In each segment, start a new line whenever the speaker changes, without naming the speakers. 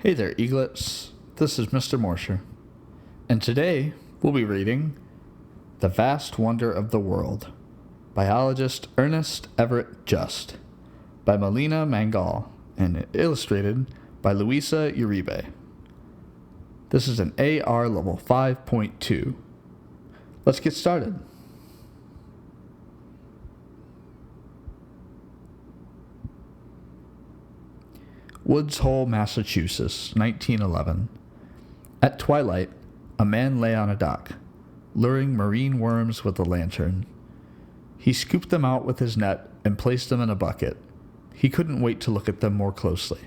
Hey there, eaglets. This is Mr. Morsher, and today we'll be reading The Vast Wonder of the World, biologist Ernest Everett Just, by Melina Mangal, and illustrated by Luisa Uribe. This is an AR level 5.2. Let's get started. Woods Hole, Massachusetts, 1911. At twilight, a man lay on a dock, luring marine worms with a lantern. He scooped them out with his net and placed them in a bucket. He couldn't wait to look at them more closely.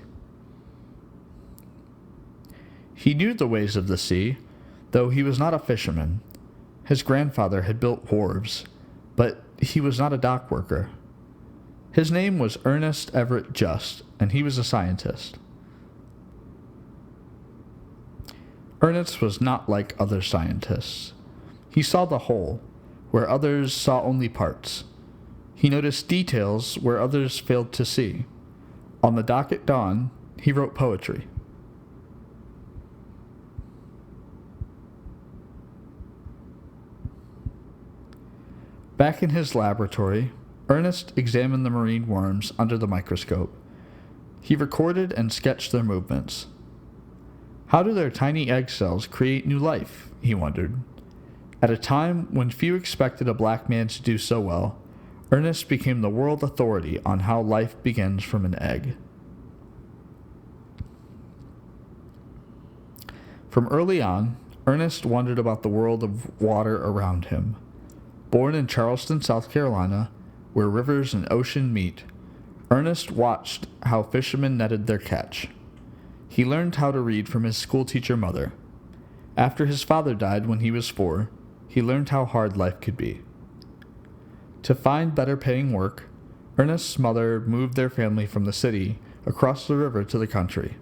He knew the ways of the sea, though he was not a fisherman. His grandfather had built wharves, but he was not a dock worker. His name was Ernest Everett Just, and he was a scientist. Ernest was not like other scientists. He saw the whole, where others saw only parts. He noticed details where others failed to see. On the dock at dawn, he wrote poetry. Back in his laboratory, Ernest examined the marine worms under the microscope. He recorded and sketched their movements. How do their tiny egg cells create new life? He wondered. At a time when few expected a black man to do so well, Ernest became the world authority on how life begins from an egg. From early on, Ernest wondered about the world of water around him. Born in Charleston, South Carolina, where rivers and ocean meet, Ernest watched how fishermen netted their catch. He learned how to read from his schoolteacher mother. After his father died when he was 4, he learned how hard life could be. To find better paying work, Ernest's mother moved their family from the city across the river to the country.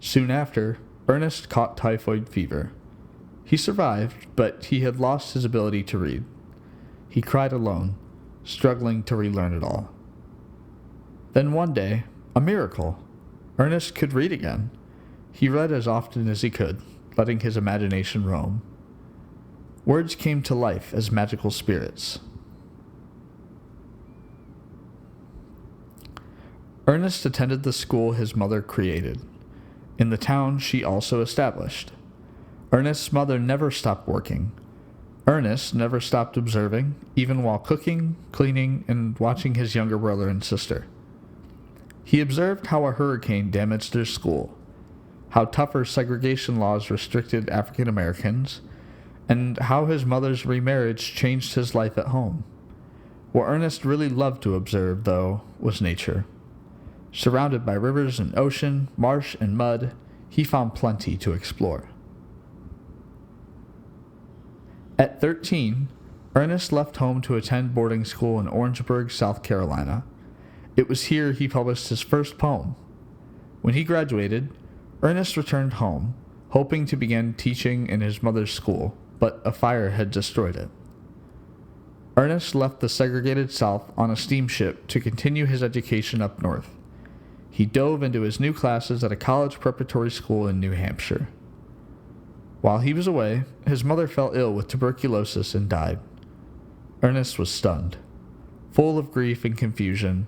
Soon after, Ernest caught typhoid fever. He survived, but he had lost his ability to read. He cried alone, struggling to relearn it all. Then one day, a miracle. Ernest could read again. He read as often as he could, letting his imagination roam. Words came to life as magical spirits. Ernest attended the school his mother created. In the town she also established. Ernest's mother never stopped working. Ernest never stopped observing, even while cooking, cleaning, and watching his younger brother and sister. He observed how a hurricane damaged their school, how tougher segregation laws restricted African Americans, and how his mother's remarriage changed his life at home. What Ernest really loved to observe, though, was nature. Surrounded by rivers and ocean, marsh and mud, he found plenty to explore. At 13, Ernest left home to attend boarding school in Orangeburg, South Carolina. It was here he published his first poem. When he graduated, Ernest returned home, hoping to begin teaching in his mother's school, but a fire had destroyed it. Ernest left the segregated South on a steamship to continue his education up north. He dove into his new classes at a college preparatory school in New Hampshire. While he was away, his mother fell ill with tuberculosis and died. Ernest was stunned. Full of grief and confusion,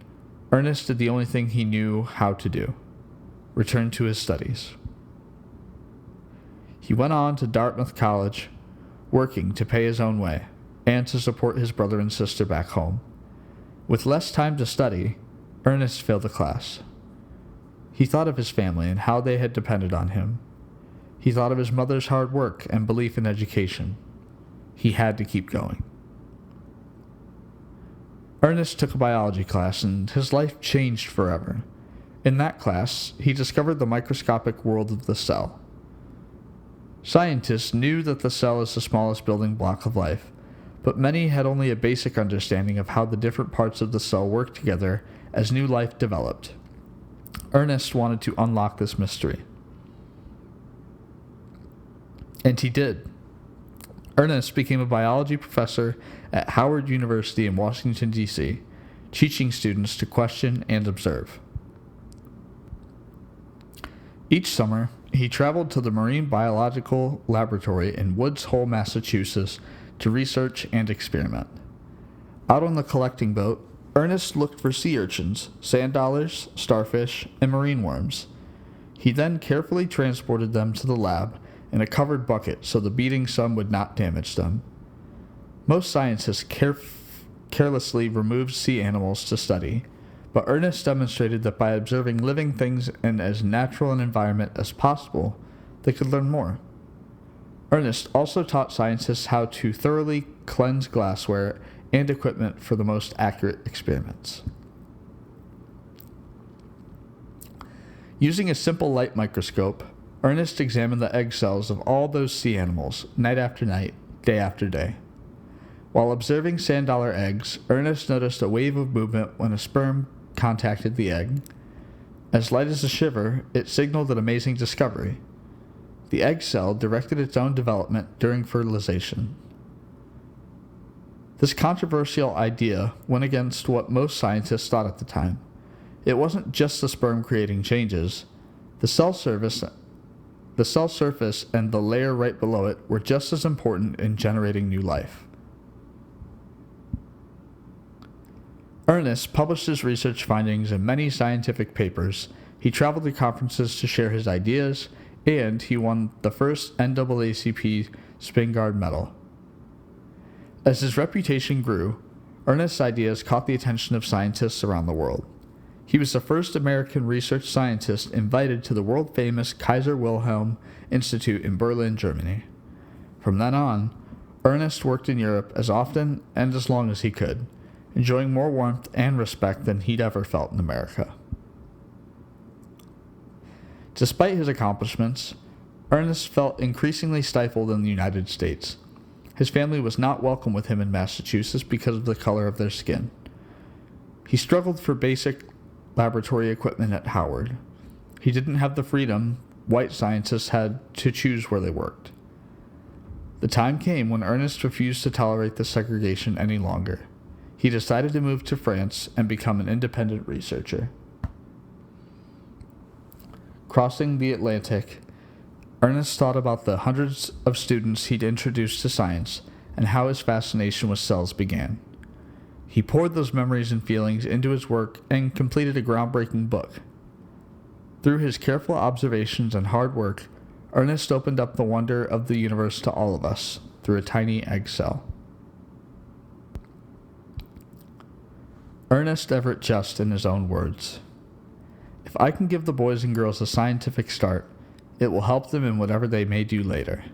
Ernest did the only thing he knew how to do: return to his studies. He went on to Dartmouth College, working to pay his own way and to support his brother and sister back home. With less time to study, Ernest failed a class. He thought of his family and how they had depended on him. He thought of his mother's hard work and belief in education. He had to keep going. Ernest took a biology class, and his life changed forever. In that class, he discovered the microscopic world of the cell. Scientists knew that the cell is the smallest building block of life, but many had only a basic understanding of how the different parts of the cell worked together as new life developed. Ernest wanted to unlock this mystery. And he did. Ernest became a biology professor at Howard University in Washington, D.C., teaching students to question and observe. Each summer, he traveled to the Marine Biological Laboratory in Woods Hole, Massachusetts, to research and experiment. Out on the collecting boat, Ernest looked for sea urchins, sand dollars, starfish, and marine worms. He then carefully transported them to the lab in a covered bucket so the beating sun would not damage them. Most scientists carelessly removed sea animals to study, but Ernest demonstrated that by observing living things in as natural an environment as possible, they could learn more. Ernest also taught scientists how to thoroughly cleanse glassware and equipment for the most accurate experiments. Using a simple light microscope, Ernest examined the egg cells of all those sea animals, night after night, day after day. While observing sand dollar eggs, Ernest noticed a wave of movement when a sperm contacted the egg. As light as a shiver, it signaled an amazing discovery. The egg cell directed its own development during fertilization. This controversial idea went against what most scientists thought at the time. It wasn't just the sperm creating changes. The cell surface and the layer right below it were just as important in generating new life. Ernest published his research findings in many scientific papers. He traveled to conferences to share his ideas, and he won the first NAACP Spingarn Medal. As his reputation grew, Ernest's ideas caught the attention of scientists around the world. He was the first American research scientist invited to the world-famous Kaiser Wilhelm Institute in Berlin, Germany. From then on, Ernest worked in Europe as often and as long as he could, enjoying more warmth and respect than he'd ever felt in America. Despite his accomplishments, Ernest felt increasingly stifled in the United States. His family was not welcome with him in Massachusetts because of the color of their skin. He struggled for basic laboratory equipment at Howard. He didn't have the freedom white scientists had to choose where they worked. The time came when Ernest refused to tolerate the segregation any longer. He decided to move to France and become an independent researcher. Crossing the Atlantic, Ernest thought about the hundreds of students he'd introduced to science and how his fascination with cells began. He poured those memories and feelings into his work and completed a groundbreaking book. Through his careful observations and hard work, Ernest opened up the wonder of the universe to all of us through a tiny egg cell. Ernest Everett Just in his own words, "If I can give the boys and girls a scientific start, it will help them in whatever they may do later.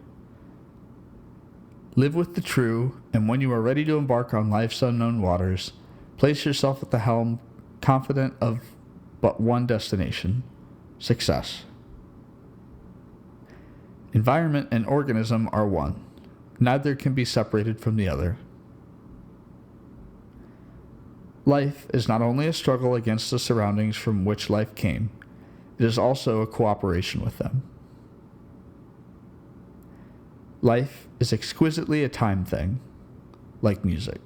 Live with the true, and when you are ready to embark on life's unknown waters, place yourself at the helm, confident of but one destination: success. Environment and organism are one. Neither can be separated from the other. Life is not only a struggle against the surroundings from which life came, it is also a cooperation with them. Life is exquisitely a time thing, like music."